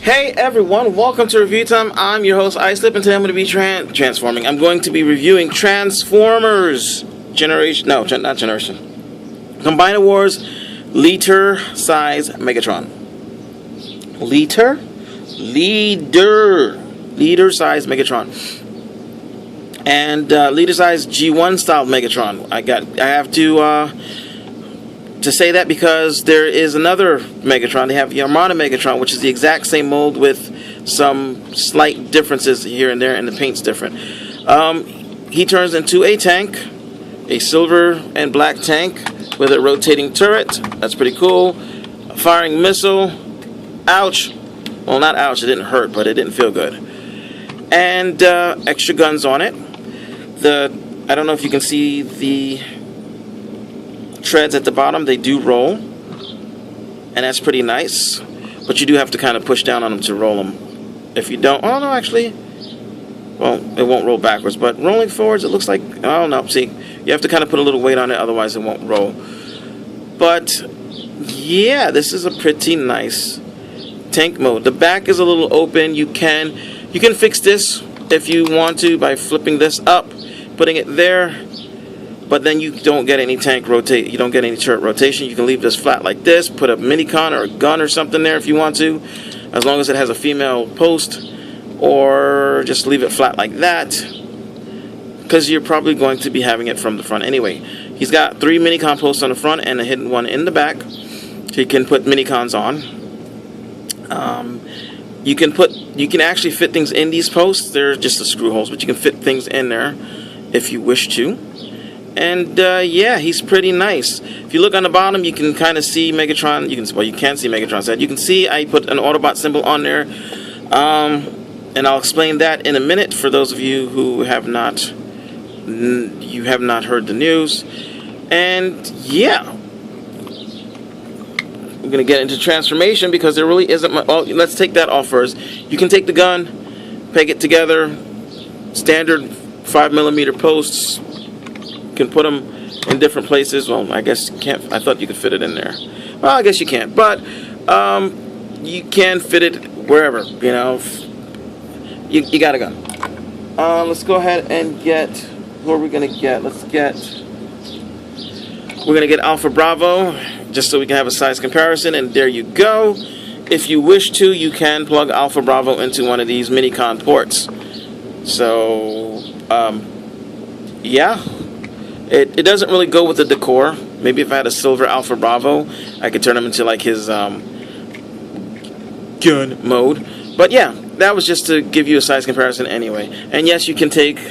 Hey everyone, welcome to Review Time. I'm your host, Islip, and today I'm going to be transforming. I'm going to be reviewing Transformers Generation, no, not Generation. Combiner Wars Liter Size Megatron. Liter Size Megatron. And Liter Size G1 style Megatron. I have to say that because there is another Megatron. They have the Armada Megatron, which is the exact same mold with some slight differences here and there, and the paint's different. He turns into a tank, a silver and black tank with a rotating turret. That's pretty cool. A firing missile. Ouch. Well, not ouch. It didn't hurt, but it didn't feel good. And extra guns on it. I don't know if you can see the treads at the bottom. They do roll, and that's pretty nice, but you do have to kind of push down on them to roll them. If you don't, oh no, actually, well, it won't roll backwards, but rolling forwards, it looks like, I don't know, see, you have to kind of put a little weight on it, otherwise it won't roll. But yeah, this is a pretty nice tank mode. The back is a little open. You can fix this if you want to by flipping this up, putting it there. But then you don't get any tank rotate. You don't get any turret rotation. You can leave this flat like this. Put a minicon or a gun or something there if you want to, as long as it has a female post, or just leave it flat like that, because you're probably going to be having it from the front anyway. He's got 3 minicon posts on the front and a hidden one in the back, so you can put minicons on. You can actually fit things in these posts. They're just the screw holes, but you can fit things in there if you wish to. And yeah, he's pretty nice. If you look on the bottom, you can kind of see Megatron. You can see Megatron's head. You can see I put an Autobot symbol on there, and I'll explain that in a minute for those of you who have not heard the news. And yeah, we're gonna get into transformation because there really isn't much. Oh, let's take that off first. You can take the gun, peg it together, standard 5mm posts. Can put them in different places. Well, I guess you can't. I thought you could fit it in there. Well, I guess you can't, but you can fit it wherever. You know, you got a gun. Let's go ahead and get. Who are we gonna get? We're gonna get Alpha Bravo, just so we can have a size comparison. And there you go. If you wish to, you can plug Alpha Bravo into one of these minicon ports. So, yeah. It doesn't really go with the decor. Maybe if I had a silver Alpha Bravo, I could turn him into like his gun mode. But yeah, that was just to give you a size comparison anyway. And yes, you can take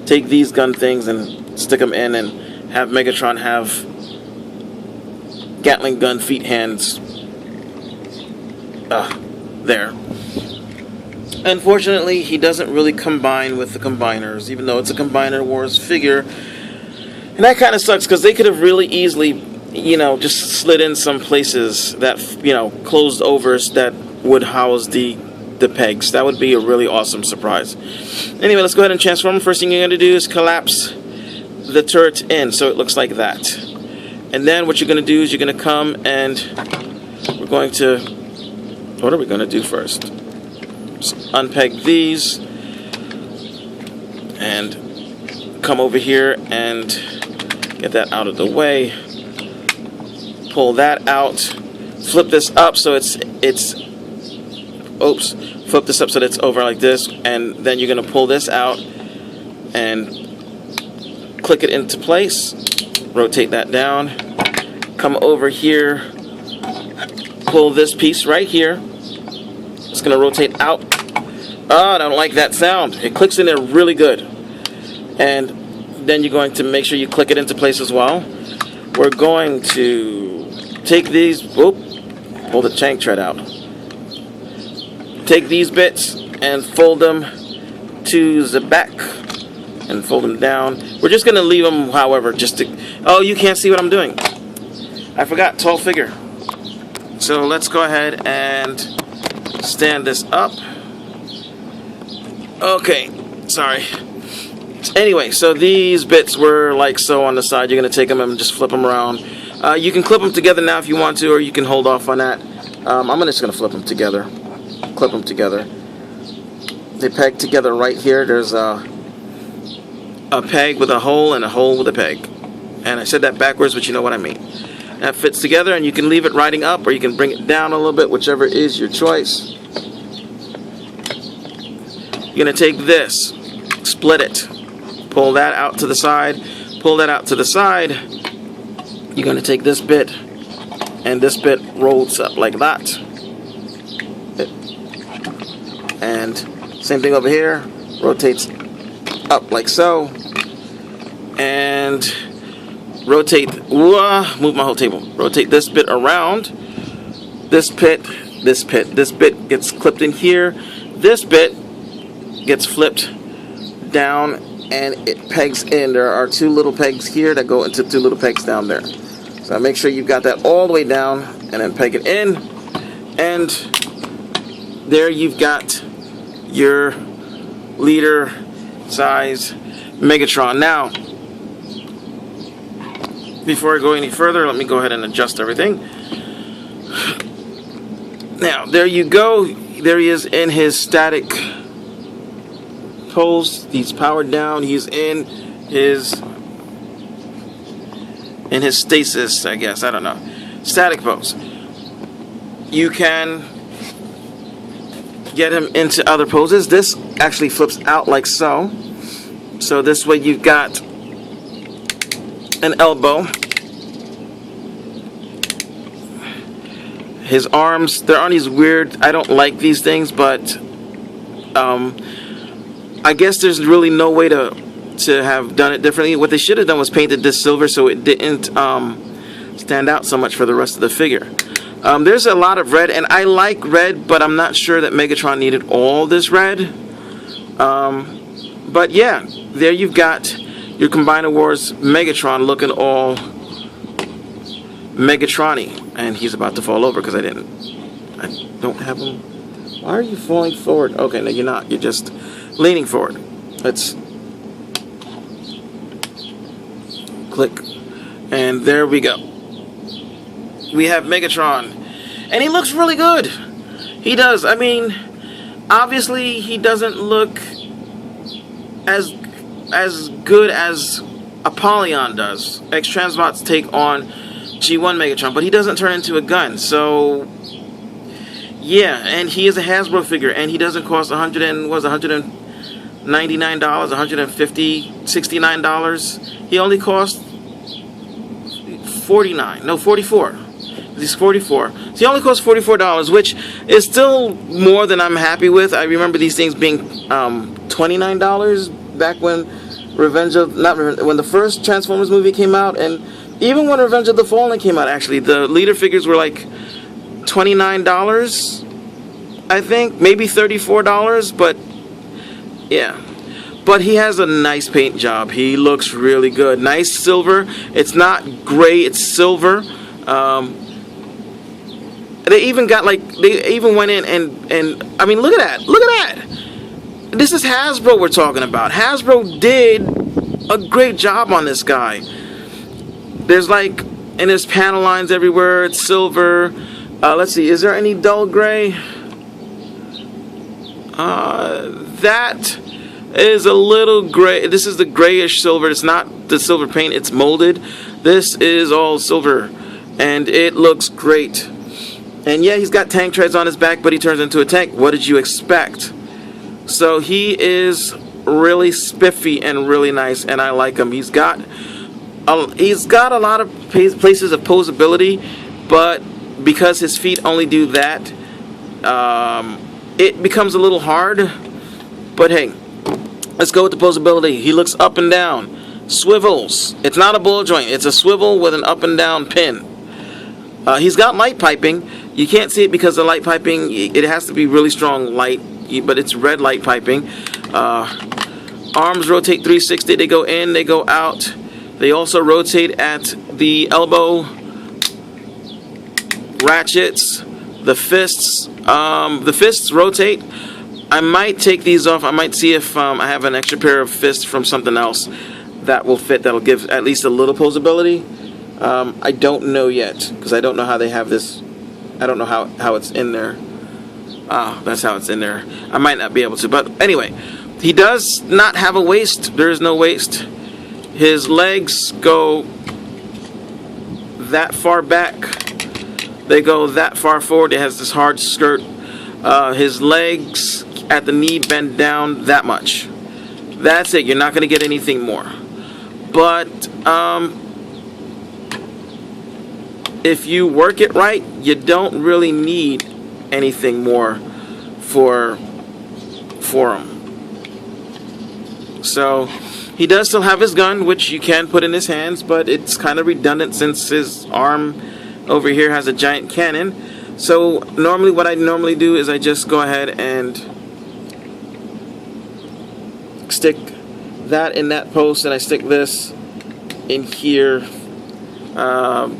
these gun things and stick them in and have Megatron have Gatling gun feet hands there. Unfortunately, he doesn't really combine with the Combiners, even though it's a Combiner Wars figure. And that kind of sucks because they could have really easily, just slid in some places that, closed overs that would house the pegs. That would be a really awesome surprise. Anyway, let's go ahead and transform. First thing you're going to do is collapse the turret in so it looks like that. And then what you're going to do is you're going to come and what are we going to do first? Just unpeg these and come over here and get that out of the way. Pull that out. Flip this up so flip this up so that it's over like this, and then you're going to pull this out and click it into place. Rotate that down. Come over here. Pull this piece right here. It's going to rotate out. Oh, I don't like that sound. It clicks in there really good. And then you're going to make sure you click it into place as well. We're going to take these, pull the tank tread out. Take these bits and fold them to the back and fold them down. We're just going to leave them, however, oh, you can't see what I'm doing. I forgot, tall figure. So let's go ahead and stand this up. Okay, sorry. Anyway, so these bits were like so on the side. You're going to take them and just flip them around. You can clip them together now if you want to, or you can hold off on that. I'm just going to flip them together. clip them together. They peg together right here. There's a peg with a hole and a hole with a peg. And I said that backwards, but you know what I mean. That fits together, and you can leave it riding up, or you can bring it down a little bit, whichever is your choice. You're going to take this, split it, pull that out to the side, pull that out to the side. You're going to take this bit, and this bit rolls up like that. And same thing over here, rotates up like so. And rotate, move my whole table. Rotate this bit around. This bit gets clipped in here. This bit gets flipped down and it pegs in. There are two little pegs here that go into two little pegs down there. So make sure you've got that all the way down and then peg it in. And there you've got your liter size Megatron. Now, before I go any further, let me go ahead and adjust everything. Now, there you go. There he is in his static pose. He's powered down. He's in his stasis, I guess. I don't know. Static pose. You can get him into other poses. This actually flips out like so. So this way you've got an elbow. His arms, there aren't these weird, I don't like these things, but I guess there's really no way to have done it differently. What they should have done was painted this silver so it didn't stand out so much for the rest of the figure. There's a lot of red, and I like red, but I'm not sure that Megatron needed all this red. But yeah, there you've got your Combiner Wars Megatron looking all Megatron-y. And he's about to fall over because I don't have him. Why are you falling forward? Okay, no, you're not. You're just leaning forward. Let's click. And there we go. We have Megatron. And he looks really good. He does. I mean, obviously he doesn't look as good as Apollyon does. X-Transbot's take on G1 Megatron, but he doesn't turn into a gun. So yeah, and he is a Hasbro figure, and he doesn't cost $199, $169. He only cost $44. He's 44. So he only costs $44, which is still more than I'm happy with. I remember these things being $29 back when when the first Transformers movie came out, and even when Revenge of the Fallen came out, actually, the leader figures were like $29, I think, maybe $34, but yeah. But he has a nice paint job. He looks really good. Nice silver. It's not gray, it's silver. They even got they even went in and I mean, look at that. Look at that. This is Hasbro we're talking about. Hasbro did a great job on this guy. There's and there's panel lines everywhere. It's silver. Let's see. Is there any dull gray? That is a little gray. This is the grayish silver. It's not the silver paint. It's molded. This is all silver, and it looks great. And yeah, he's got tank treads on his back, but he turns into a tank. What did you expect? So he is really spiffy and really nice, and I like him. He's got a lot of places of posability, but because his feet only do that, it becomes a little hard. But hey, let's go with the posability. He looks up and down, swivels. It's not a ball joint. It's a swivel with an up and down pin. He's got light piping. You can't see it because the light piping, it has to be really strong light, but it's red light piping. Arms rotate 360. They go in, they go out. They also rotate at the elbow. Ratchets, the fists rotate. I might take these off. I might see if I have an extra pair of fists from something else that will fit, that'll give at least a little posability. I don't know yet, because I don't know how they have this. I don't know how it's in there. That's how it's in there. I might not be able to, but anyway, he does not have a waist. There is no waist. His legs go that far back. They go that far forward. It has this hard skirt. His legs at the knee bend down that much. That's it. You're not going to get anything more. But if you work it right, you don't really need anything more for him. So he does still have his gun, which you can put in his hands, but it's kind of redundant since his arm over here has a giant cannon. So normally what I normally do is I just go ahead and stick that in that post, and I stick this in here,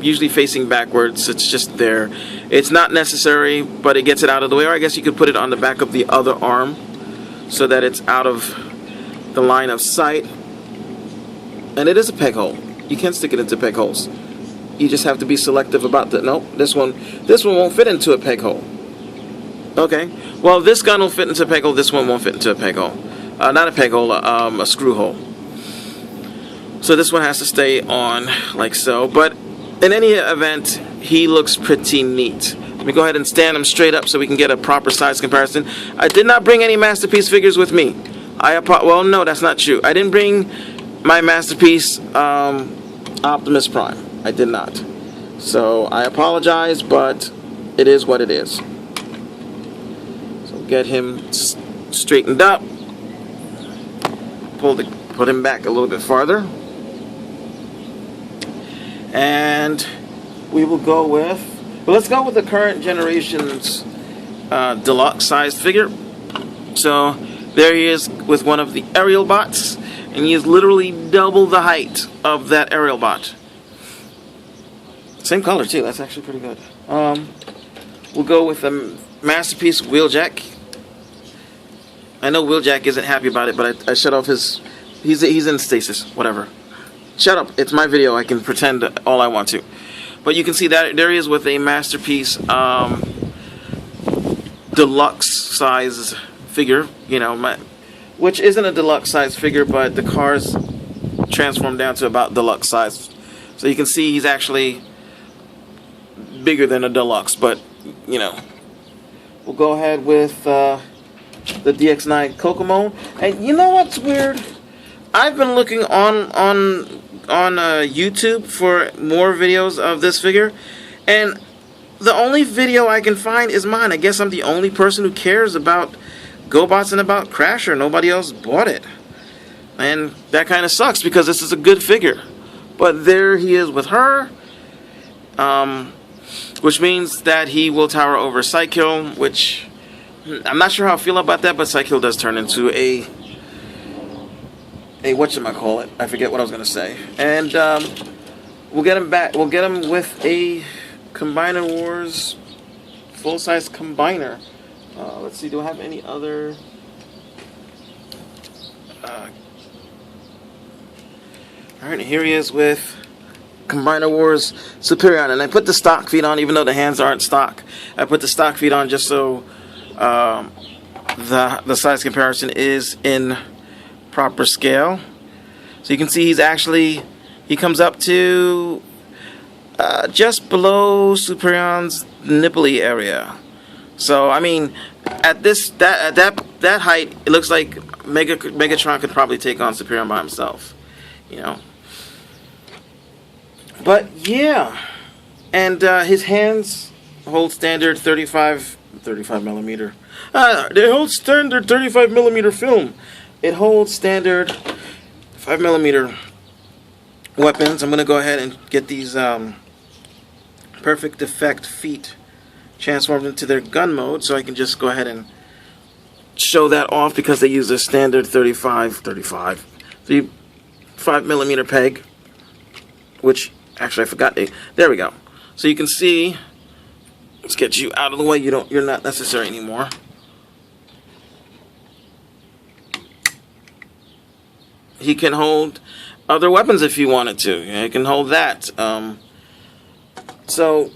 usually facing backwards. It's just there. It's not necessary, but it gets it out of the way. Or I guess you could put it on the back of the other arm so that it's out of the line of sight. And it is a peg hole. You can stick it into peg holes. You just have to be selective about the... Nope, this one won't fit into a peg hole. Okay, well, this gun will fit into a peg hole. This one won't fit into a peg hole. Not a peg hole, a screw hole. So this one has to stay on like so. But in any event, he looks pretty neat. Let me go ahead and stand him straight up so we can get a proper size comparison. I did not bring any Masterpiece figures with me. Well, no, that's not true. I didn't bring my Masterpiece Optimus Prime. I did not. So I apologize, but it is what it is. So get him straightened up. Put him back a little bit farther. And we will go with... Well, let's go with the current generation's deluxe sized figure. So there he is with one of the aerial bots. And he is literally double the height of that aerial bot. Same color too. That's actually pretty good. We'll go with the Masterpiece Wheeljack. I know Wheeljack isn't happy about it, but I shut off his... He's in stasis. Whatever. Shut up. It's my video. I can pretend all I want to. But you can see that there he is with a Masterpiece deluxe size figure. You know, which isn't a deluxe size figure, but the car's transformed down to about deluxe size. So you can see he's actually bigger than a deluxe, but you know, we'll go ahead with the DX9 Kokomo. And you know what's weird? I've been looking on YouTube for more videos of this figure, and the only video I can find is mine. I guess I'm the only person who cares about GoBots and about Crasher. Nobody else bought it, and that kind of sucks because this is a good figure. But there he is with her. Which means that he will tower over Psykill, which I'm not sure how I feel about that, but Psykill does turn into a whatchamacallit. I forget what I was going to say. And we'll get him back. We'll get him with a Combiner Wars full-size combiner. Let's see, do I have any other... Alright, here he is with Combiner Wars Superior, and I put the stock feet on even though the hands aren't stock. I put the stock feet on just so the size comparison is in proper scale. So you can see he comes up to just below Superion's nipply area. So I mean, at that height, it looks like Megatron could probably take on Superion by himself, you know. But yeah, and his hands hold standard 35 millimeter. They hold standard 35 millimeter film. It holds standard 5 millimeter weapons. I'm gonna go ahead and get these perfect effect feet transformed into their gun mode, so I can just go ahead and show that off because they use a standard 5 millimeter peg, which actually I forgot. There we go. So you can see. Let's get you out of the way. You're not necessary anymore. He can hold other weapons if he wanted to. He can hold that. So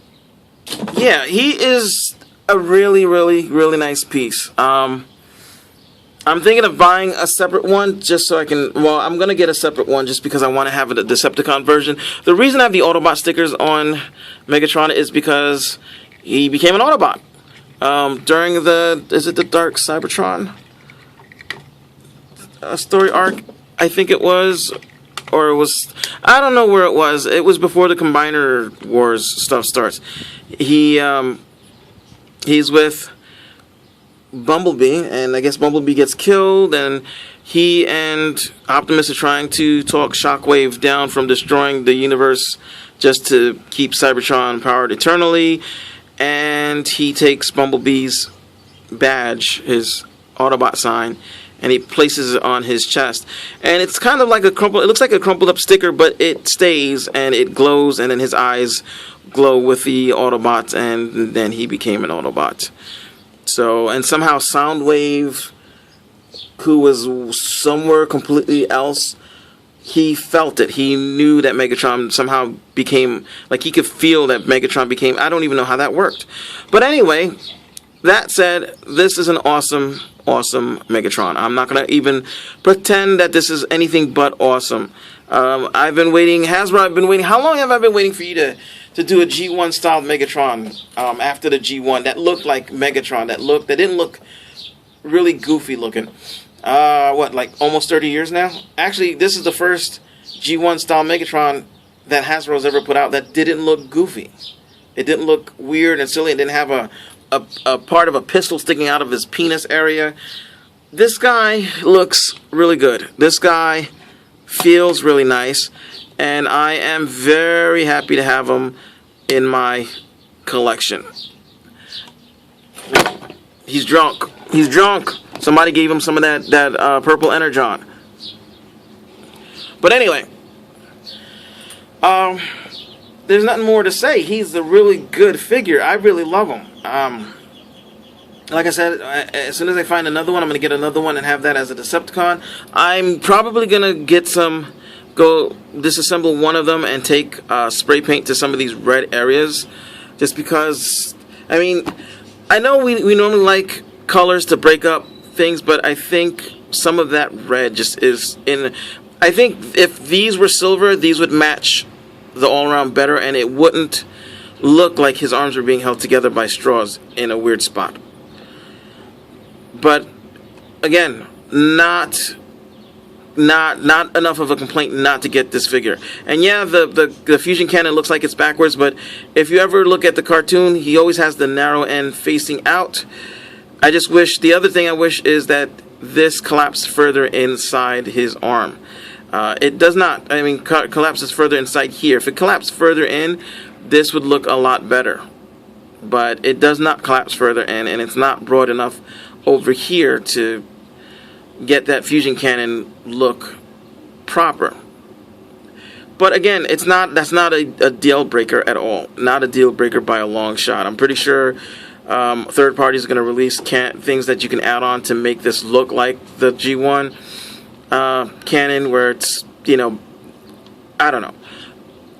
yeah, he is a really, really, really nice piece. I'm thinking of buying a separate one just so I can. Well, I'm gonna get a separate one just because I want to have a Decepticon version. The reason I have the Autobot stickers on Megatron is because he became an Autobot during the Dark Cybertron story arc, I think it was, or it was. I don't know where it was. It was before the Combiner Wars stuff starts. He's with Bumblebee, and I guess Bumblebee gets killed, and he and Optimus are trying to talk Shockwave down from destroying the universe just to keep Cybertron powered eternally. And he takes Bumblebee's badge, his Autobot sign, and he places it on his chest. And it's kind of like it looks like a crumpled up sticker, but it stays and it glows, and then his eyes glow with the Autobots, and then he became an Autobot. So, and somehow Soundwave, who was somewhere completely else, he felt it. He knew that Megatron somehow became, like he could feel that Megatron became, I don't even know how that worked. But anyway, that said, this is an awesome, awesome Megatron. I'm not going to even pretend that this is anything but awesome. I've been waiting, Hasbro, I've been waiting. How long have I been waiting for you to do a G1 style Megatron after the G1 that looked like Megatron, that didn't look really goofy looking? What, like almost 30 years now? Actually, this is the first G1 style Megatron that Hasbro's ever put out that didn't look goofy. It didn't look weird and silly. It didn't have a part of a pistol sticking out of his penis area. This guy looks really good. This guy feels really nice, and I am very happy to have him in my collection. He's drunk. He's drunk. Somebody gave him some of that purple Energon. But anyway, there's nothing more to say. He's a really good figure. I really love him. Like I said, as soon as I find another one, I'm going to get another one and have that as a Decepticon. I'm probably going to get go disassemble one of them and take spray paint to some of these red areas. Just because, I mean, I know we normally like colors to break up things, but I think some of that red just is in. I think if these were silver, these would match the all-around better, and it wouldn't look like his arms were being held together by straws in a weird spot. But again, not enough of a complaint not to get this figure. And yeah, the fusion cannon looks like it's backwards, but if you ever look at the cartoon, he always has the narrow end facing out. I just wish, the other thing I wish is that this collapsed further inside his arm. It does not. I mean, collapses further inside here. If it collapsed further in, this would look a lot better. But it does not collapse further in, and it's not broad enough over here to get that fusion cannon look proper. But again, that's not a deal breaker at all. Not a deal breaker by a long shot. I'm pretty sure third parties are going to release things that you can add on to make this look like the G1 cannon, where it's, you know, I don't know.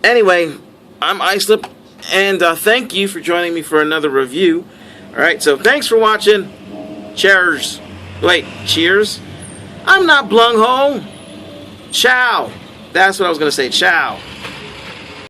Anyway, I'm Islip, and thank you for joining me for another review. Alright, so thanks for watching. Cheers. Wait, cheers? I'm not Blung Ho. Ciao. That's what I was going to say. Ciao.